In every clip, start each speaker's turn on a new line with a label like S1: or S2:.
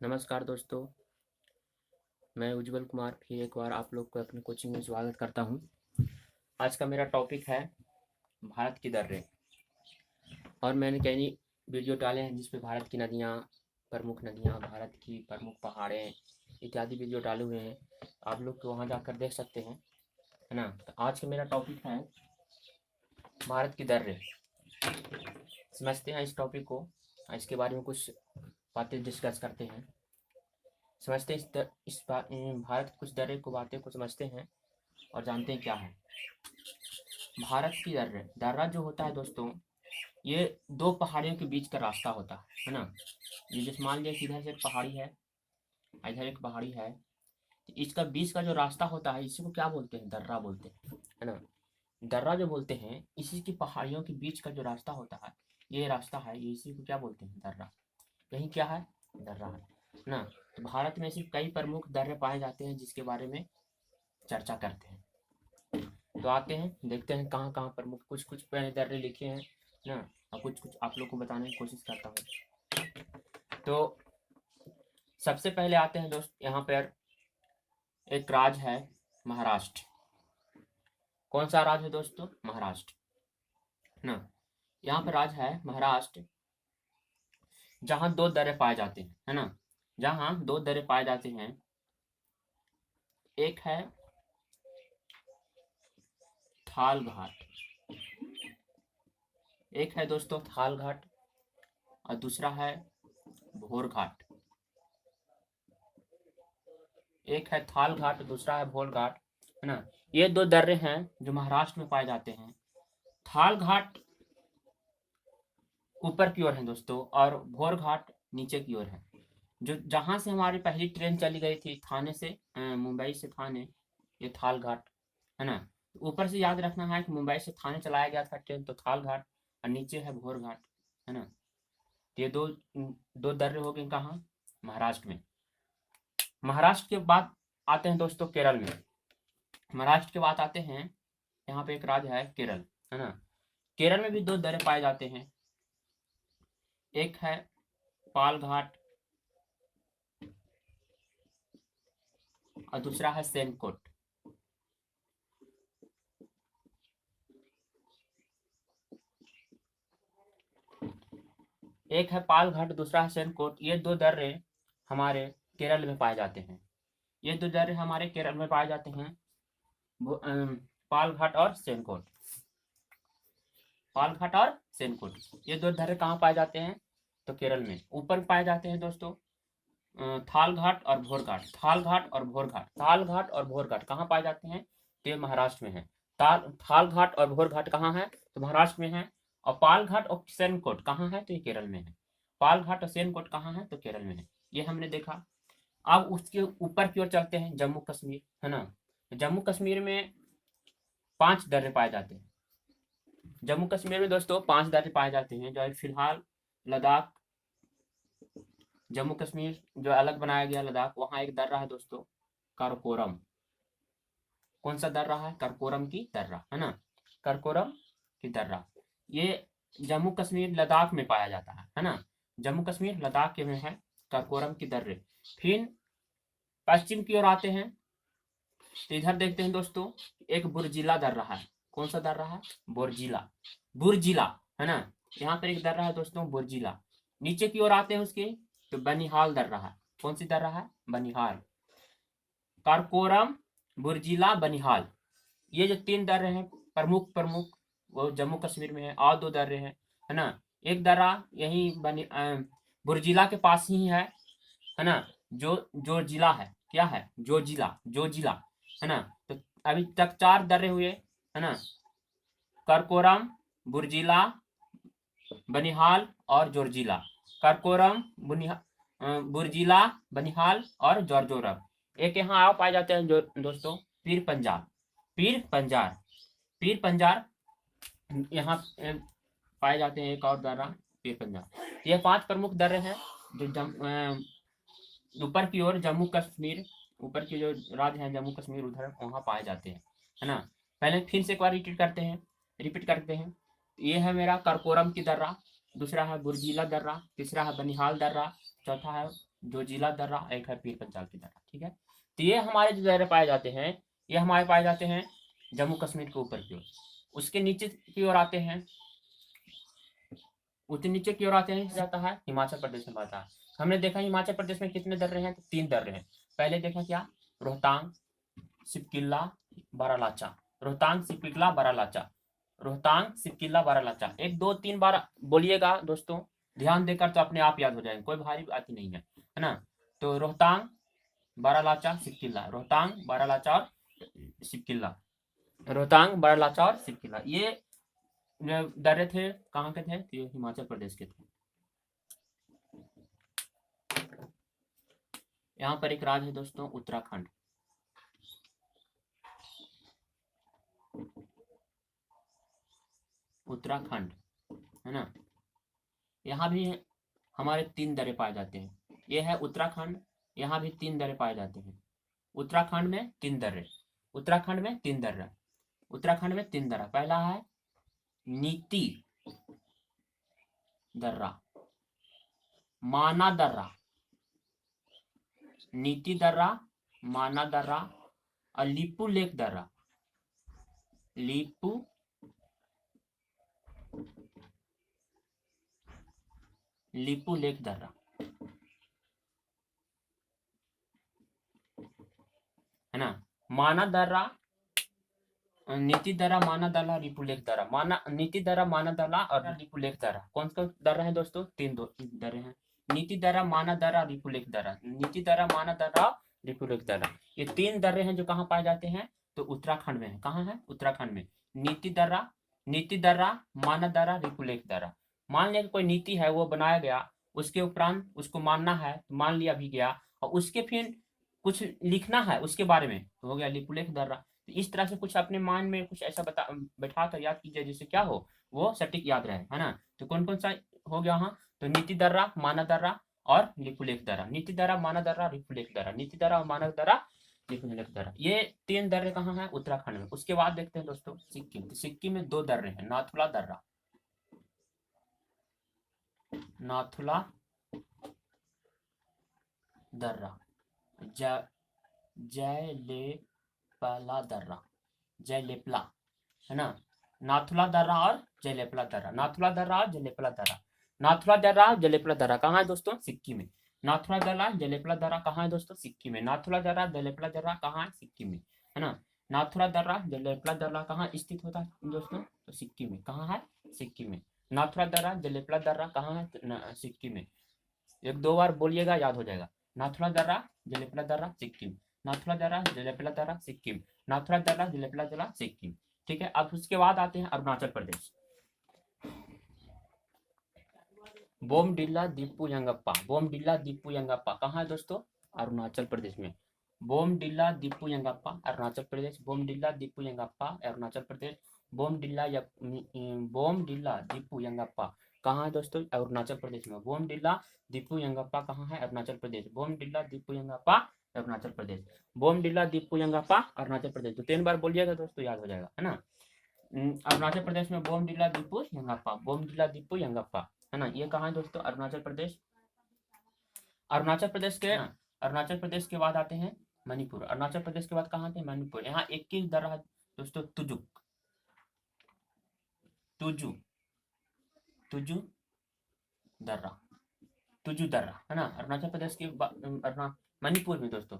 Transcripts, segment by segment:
S1: नमस्कार दोस्तों, मैं उज्जवल कुमार फिर एक बार आप लोग को अपनी कोचिंग में स्वागत करता हूं। आज का मेरा टॉपिक है भारत की दर्रे। और मैंने कई वीडियो डाले हैं जिस पे भारत की नदियां, प्रमुख नदियां, भारत की प्रमुख पहाड़ें इत्यादि वीडियो डाले हुए हैं। आप लोग को वहां जाकर देख सकते हैं, है ना। तो आज का मेरा टॉपिक है भारत की दर्रे। समझते हैं इस टॉपिक को, इसके बारे में कुछ बातें डिस्कस करते हैं। समझते हैं भारत की कुछ दर्रे को, बातें को समझते हैं और जानते हैं क्या है भारत की दर्रे। दर्रा जो होता है दोस्तों, ये दो पहाड़ियों के बीच का रास्ता होता है ना। ये जैसे मान लिया कि इधर से एक पहाड़ी है, इधर एक पहाड़ी है, तो इसका बीच का जो रास्ता होता है इसी को क्या बोलते हैं? दर्रा बोलते हैं, है ना। दर्रा जो बोलते हैं, इसी की पहाड़ियों के बीच का जो रास्ता होता है, ये रास्ता है, ये इसी को क्या बोलते हैं? दर्रा। यही क्या है? दर्रा है ना। तो भारत में ऐसे कई प्रमुख दर्रे पाए जाते हैं जिसके बारे में चर्चा करते हैं। तो आते हैं, देखते हैं कहाँ कहाँ प्रमुख कुछ कुछ मैंने दर्रे लिखे हैं ना, और कुछ कुछ आप लोग को बताने की कोशिश करता हूँ। तो सबसे पहले आते हैं दोस्त, यहाँ पर एक राज्य है महाराष्ट्र। कौन सा राज्य है दोस्तों? महाराष्ट्र ना। यहाँ पर राज्य है महाराष्ट्र, जहाँ दो दर्रे पाए जाते हैं, है ना। जहाँ दो दर्रे पाए जाते हैं, एक है थाल घाट, एक है दोस्तों थाल घाट, और दूसरा है भोर घाट। एक है थाल घाट, दूसरा है भोर घाट, है ना। ये दो दर्रे हैं जो महाराष्ट्र में पाए जाते हैं। थाल घाट ऊपर की ओर है दोस्तों, और भोर घाट नीचे की ओर है। जो जहां से हमारी पहली ट्रेन चली गई थी थाने से, मुंबई से थाने, ये थाल घाट, है ना। ऊपर से याद रखना है कि मुंबई से थाने चलाया गया था ट्रेन, तो थाल घाट, और नीचे है भोर घाट, है ना। ये दो दो दर्रे हो गए कहाँ? महाराष्ट्र में। महाराष्ट्र के बाद आते हैं दोस्तों केरल में। महाराष्ट्र के बाद आते हैं, यहाँ पे एक राज्य है केरल, है ना। केरल में भी दो दर्रे पाए जाते हैं, एक है पाल घाट और दूसरा है सेनकोट। एक है पाल घाट, दूसरा है सेनकोट। ये दो दर्रे हमारे केरल में पाए जाते हैं। ये दो दर्रे हमारे केरल में पाए जाते हैं, पाल घाट और सेनकोट। पाल घाट और सेनकोट, ये दो दर्रे कहाँ पाए जाते हैं? तो केरल में। ऊपर पाए जाते हैं दोस्तों थाल घाट और भोर घाट। थाल घाट और भोर घाट, थाल घाट और भोर घाट कहाँ पाए जाते हैं? तो ये महाराष्ट्र में है। थाल घाट और भोर घाट कहाँ है? तो महाराष्ट्र में है। और पाल घाट और सेनकोट कहाँ है? तो ये केरल में है। पाल घाट और सेनकोट कहाँ है? तो केरल में है। ये हमने देखा। अब उसके ऊपर की ओर चलते हैं, जम्मू कश्मीर, है ना। जम्मू कश्मीर में 5 दर्रे पाए जाते हैं। जम्मू कश्मीर में दोस्तों 5 दर्रे पाए जाते हैं, जो है फिलहाल लद्दाख, जम्मू कश्मीर जो अलग बनाया गया लद्दाख, वहाँ एक दर्रा है दोस्तों काराकोरम। कौन सा दर्रा है? काराकोरम की दर्रा, है ना। काराकोरम की दर्रा, ये जम्मू कश्मीर लद्दाख में पाया जाता है ना। जम्मू कश्मीर लद्दाख के में है काराकोरम की दर्रे। फिर पश्चिम की ओर आते हैं, तो इधर देखते हैं दोस्तों एक बुर्जिला दर्रा है। कौन सा दर्रा है? बुर्जिला, बुर्जिला, है ना। यहाँ पर एक दर्रा है दोस्तों बुर्जिला। नीचे की ओर आते हैं उसके, तो बनिहाल दर्रा है। कौन सी दर्रा है? बनिहाल। काराकोरम, बुर्जिला, बनिहाल, ये जो 3 दर्रे हैं प्रमुख प्रमुख, वो जम्मू कश्मीर में है। और 2 दर्रे हैं, है ना। एक दर्रा यही बुर्जिला के पास ही है ना। जो जिला है, क्या है? जो जिला, है ना। तो अभी तक 4 दर्रे हुए, है ना। काराकोरम, बुर्जिला, बनिहाल और जोरजिला। काराकोरम, बुर्जिला, बनिहाल और जोरजोरम। एक यहाँ आओ पाए जाते हैं जो दोस्तों पीर पंजाल, पीर पंजार, पीर पंजार यहाँ पाए जाते हैं। एक और दर्रा पीर पंजार। ये 5 प्रमुख दर्रे हैं जो ऊपर की ओर जम्मू कश्मीर, ऊपर की जो राज्य है जम्मू कश्मीर, उधर वहाँ पाए जाते हैं, है ना। पहले फिर से एक बार रिपीट करते हैं। ये है मेरा काराकोरम की दर्रा, दूसरा है बुर्जिला दर्रा, तीसरा है बनिहाल दर्रा, चौथा है जोजिला दर्रा, एक है पीर पंजाल की दर्रा। ठीक है, तो ये हमारे जो दर्रे पाए जाते हैं, ये हमारे पाए जाते हैं जम्मू कश्मीर के ऊपर की ओर। उसके नीचे की ओर आते हैं, उसके नीचे की ओर आते हैं जाता है हिमाचल प्रदेश में पाता है। हमने देखा हिमाचल प्रदेश में कितने दर्रे हैं, तो 3 दर्रे हैं। पहले देखा क्या, रोहतांग, सिपकिल्ला, बारालाचा। रोहतांग, सिपकिल्ला, बारालाचा। रोहतांग, सिपकिल्ला, बारालाचा। 1 2 3 बार बोलिएगा दोस्तों, ध्यान देकर, तो अपने आप याद हो जाएंगे, कोई भारी बात नहीं है ना। तो रोहतांग, बारालाचा, सिपकिल्ला। रोहतांग, बारालाचा और सिपकिल्ला। रोहतांग, बारालाचा और सिपकिल्ला, ये दर्रे थे, कहाँ के थे, तो ये हिमाचल प्रदेश के थे। यहाँ पर एक राज्य है दोस्तों, उत्तराखंड। उत्तराखंड है ना, यहाँ भी हमारे 3 दर्रे पाए जाते हैं। ये है उत्तराखंड, यहाँ भी 3 दर्रे पाए जाते हैं। उत्तराखंड में 3 दर्रे, उत्तराखंड में 3 दर्रा, उत्तराखंड में 3 दर्रा। पहला है नीति दर्रा, माना दर्रा, नीति दर्रा, माना दर्रा और लीपू लेक दर्रा। लीपू लेक दर्रा है ना। माना दर्रा, नीति दर्रा, माना दर्रा, लीपू लेक दर्रा। माना, नीति दर्रा, माना दर्रा और लीपू लेक दर्रा। कौन सा दर्रा है दोस्तों, 3 दर्रे हैं। नीति दर्रा, माना दर्रा, लीपू लेक दर्रा। नीति दर्रा, माना दर्रा, लीपू लेक दर्रा, ये 3 दर्रे हैं जो कहाँ पाए जाते हैं, तो उत्तराखंड में है। कहाँ है, उत्तराखंड में। नीति दर्रा, नीति दर्रा, माना दर्रा, लीपू लेक दर्रा। मान लिया कि कोई नीति है वो बनाया गया, उसके उपरांत उसको मानना है, तो मान लिया भी गया, और उसके फिर कुछ लिखना है उसके बारे में, तो हो गया लीपू लेक दर्रा। तो इस तरह से कुछ अपने माइंड में कुछ ऐसा बैठा कर याद कीजिए जिससे क्या हो, वो सटीक याद रहे, है ना। तो कौन कौन सा हो गया वहाँ, तो नीति दर्रा, माना दर्रा और लीपू लेक दर्रा। नीति दर्रा, माना दर्रा, लीपू लेक दर्रा। नीति दर्रा और माना दर्रा, लीपू लेक दर्रा, ये 3 दर्रे कहाँ हैं, उत्तराखंड में। उसके बाद देखते हैं दोस्तों सिक्किम। सिक्किम में 2 दर्रे हैं, नाथुला दर्रा, नाथुला दर्रा, जयलेपला दर्रा, जयलेपला है ना। नाथुला दर्रा और जयलेपला दर्रा, नाथुला दर्रा और जयलेपला दर्रा। नाथुला दर्रा और जयलेपला दर्रा कहाँ है दोस्तों, सिक्किम में। नाथुला दर्रा, जयलेपला दर्रा कहाँ है दोस्तों, सिक्किम में। नाथुला दर्रा, जयलेपला दर्रा कहाँ है, सिक्किम में, है ना। नाथुला दर्रा, जयलेपला दर्रा कहाँ स्थित होता है दोस्तों, तो सिक्किम में। कहाँ है, सिक्किम में। नाथुला दर्रा, जयलेपला दर्रा कहाँ है, सिक्किम में। 1 2 बार बोलिएगा, याद हो जाएगा। नाथुला दर्रा, जयलेपला दर्रा, सिक्किम। नाथुला दर्रा, जयलेपला दर्रा, सिक्किम। नाथुला दर्रा, जयलेपला दर्रा, सिक्किम। ठीक है, अब उसके बाद आते हैं अरुणाचल प्रदेश। बोमडिल्ला दीपू यंगप्पा, बोमडिल्ला दीपू यंगप्पा कहाँ है दोस्तों, अरुणाचल प्रदेश में। बोमडिल्ला दीपू यंगप्पा, अरुणाचल प्रदेश। बोमडिल्ला दीपू यंगप्पा, अरुणाचल प्रदेश। बोमडिल्ला दीपू यंगप्पा कहाँ है दोस्तों, अरुणाचल प्रदेश में। बोमडिल्ला दीपू यंगप्पा कहाँ है, अरुणाचल प्रदेश। बोमडिल्ला दीपू यंगप्पा, अरुणाचल प्रदेश। बोमडिल्ला दीपू यंगप्पा, अरुणाचल प्रदेश। तो 3 बार बोलिएगा दोस्तों, याद हो जाएगा, है ना। अरुणाचल प्रदेश में बोमडिल्ला दीपू यंगप्पा, बोमडिल्ला दीपू यंगप्पा, है ना। ये कहाँ है दोस्तों, अरुणाचल प्रदेश। अरुणाचल प्रदेश के, अरुणाचल प्रदेश के बाद आते हैं मणिपुर। अरुणाचल प्रदेश के बाद कहाँ आते हैं, मणिपुर। यहाँ 21 दर्रा है दोस्तों, तुजुक, तुजू, तुजू दर्रा, तुजू दर्रा, है ना। अरुणाचल प्रदेश के मणिपुर में दोस्तों,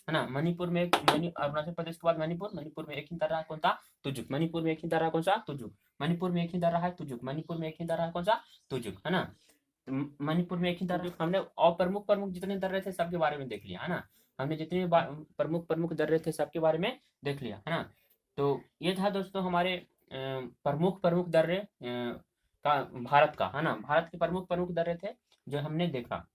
S1: है ना। मणिपुर में अरुणाचल प्रदेश के बाद मणिपुर, मणिपुर में एक ही दर्रा है, कौन सा, तुजुक। मणिपुर में एक ही दर्रा कौन सा, तुजुक। मणिपुर में एक ही दर्रा है, तुजुक। मणिपुर में एक ही दर्रा है, कौन सा, तुजुक, है ना। मणिपुर में एक ही दर्रे, हमने और प्रमुख प्रमुख जितने दर्रे थे सबके बारे में देख लिया, है ना। हमने जितने प्रमुख प्रमुख दर्रे थे सबके बारे में देख लिया, है ना। तो ये था दोस्तों हमारे प्रमुख प्रमुख दर्रे का, भारत का, है ना। भारत के प्रमुख प्रमुख दर्रे थे जो हमने देखा।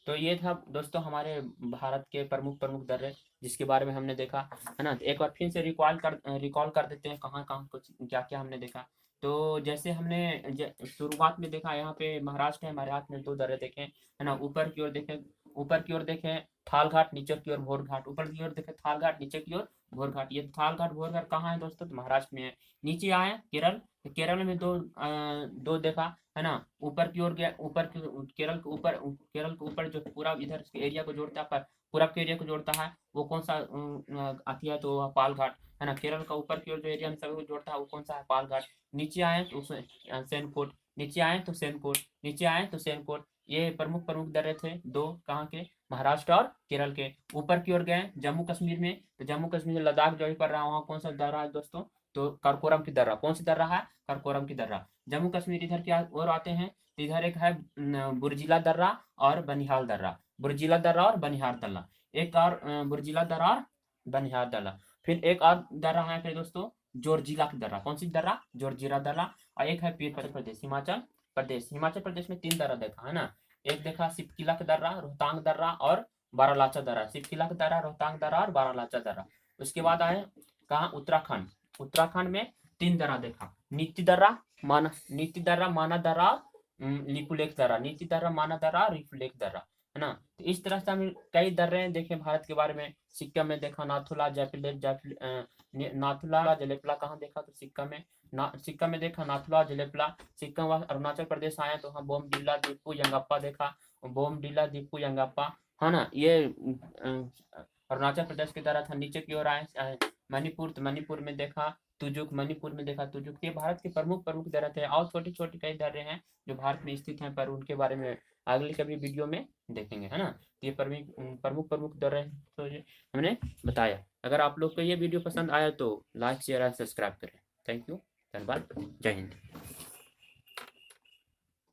S1: तो ये था दोस्तों हमारे भारत के प्रमुख प्रमुख दर्रे जिसके बारे में हमने देखा, है ना। एक बार फिर से रिकॉल कर देते हैं कहाँ कहाँ कुछ क्या क्या हमने देखा। तो जैसे हमने शुरुआत में देखा, यहाँ पे महाराष्ट्र है, महाराष्ट्र में 2 दर्रे देखे, है ना। ऊपर की ओर देखें ऊपर की ओर देखें थाल घाट, नीचे की ओर भोर घाट, ऊपर की ओर देखें थाल घाट, नीचे की ओर भोर घाट। ये थाल घाट भोर घाट कहाँ है दोस्तों? तो महाराष्ट्र में है। नीचे आए केरल, तो केरल में दो देखा है ना, ऊपर की ओर गया, ऊपर की केरल के ऊपर, केरल के ऊपर जो पूरा इधर एरिया को जोड़ता है, पूरब के एरिया को जोड़ता है, वो कौन सा आती है? तो पाल घाट है ना। केरल का ऊपर की ओर जो एरिया में सभी को जोड़ता है वो कौन सा है? पाल घाट। नीचे आए तो सेनकोट, नीचे आए तो सेनकोट, नीचे आए तो सेनकोट। ये प्रमुख प्रमुख दर्रे थे दो, कहाँ के? महाराष्ट्र और केरल के। ऊपर की ओर गए जम्मू कश्मीर में, तो जम्मू कश्मीर में लद्दाख जो भी पड़ रहा है वहाँ कौन सा दर्रा है दोस्तों? तो काराकोरम की दर्रा। कौन सी दर्रा है? काराकोरम की दर्रा। जम्मू कश्मीर इधर क्या और आते हैं, तो इधर एक है बुर्जिला दर्रा और बनिहाल दर्रा, बुर्जिला दर्रा और बनिहाल दर्रा। एक और बुर्जिला दर्रा और बनिहाल दर्रा। फिर एक और दर्रा है फिर दोस्तों, जोरजिला की दर्रा। कौन सी दर्रा? जोरजिला दर्रा। और एक है पीर प्रदेश, हिमाचल प्रदेश। हिमाचल प्रदेश में 3 दर्रा देखा है ना, एक देखा सिपकिला का दर्रा, रोहतांग दर्रा और बारालाचा दर्रा। सिपकिला का दर्रा, रोहतांग दर्रा और बारालाचा दर्रा। उसके बाद आए कहाँ? उत्तराखंड। उत्तराखंड में 3 दर्रा देखा, नीति दर्रा, नीति दर्रा, माना दर्रा, लिपुलेख दर्रा। नीति दर्रा, माना दर्रा, लिपुलेख दर्रा, है ना। तो इस तरह से हम कई दर्रे देखे भारत के बारे में। सिक्किम में देखा नाथुला, नाथुला जलेपला। कहाँ देखा? तो सिक्किम में सिक्किम में देखा नाथुला जलेपला। सिक्किम व अरुणाचल प्रदेश आया तो हाँ बोमडिला, दीपू, यंगप्पा देखा, बोमडिला, दीपू, यंगप्पा, है ना। ये अरुणाचल प्रदेश की तरह था। नीचे की ओर आए मणिपुर, तो मणिपुर में देखा तुजुक, मणिपुर में देखा तुजुक। ये भारत के प्रमुख प्रमुख दर्रे थे, और छोटी छोटी कई दर्रे हैं जो भारत में स्थित हैं, पर उनके बारे में अगले कभी वीडियो में देखेंगे, है ना। ये प्रमुख प्रमुख दर्रे तो ये हमने बताया। अगर आप लोग को ये वीडियो पसंद आया तो लाइक शेयर और सब्सक्राइब करें। थैंक यू, धन्यवाद, जय हिंद।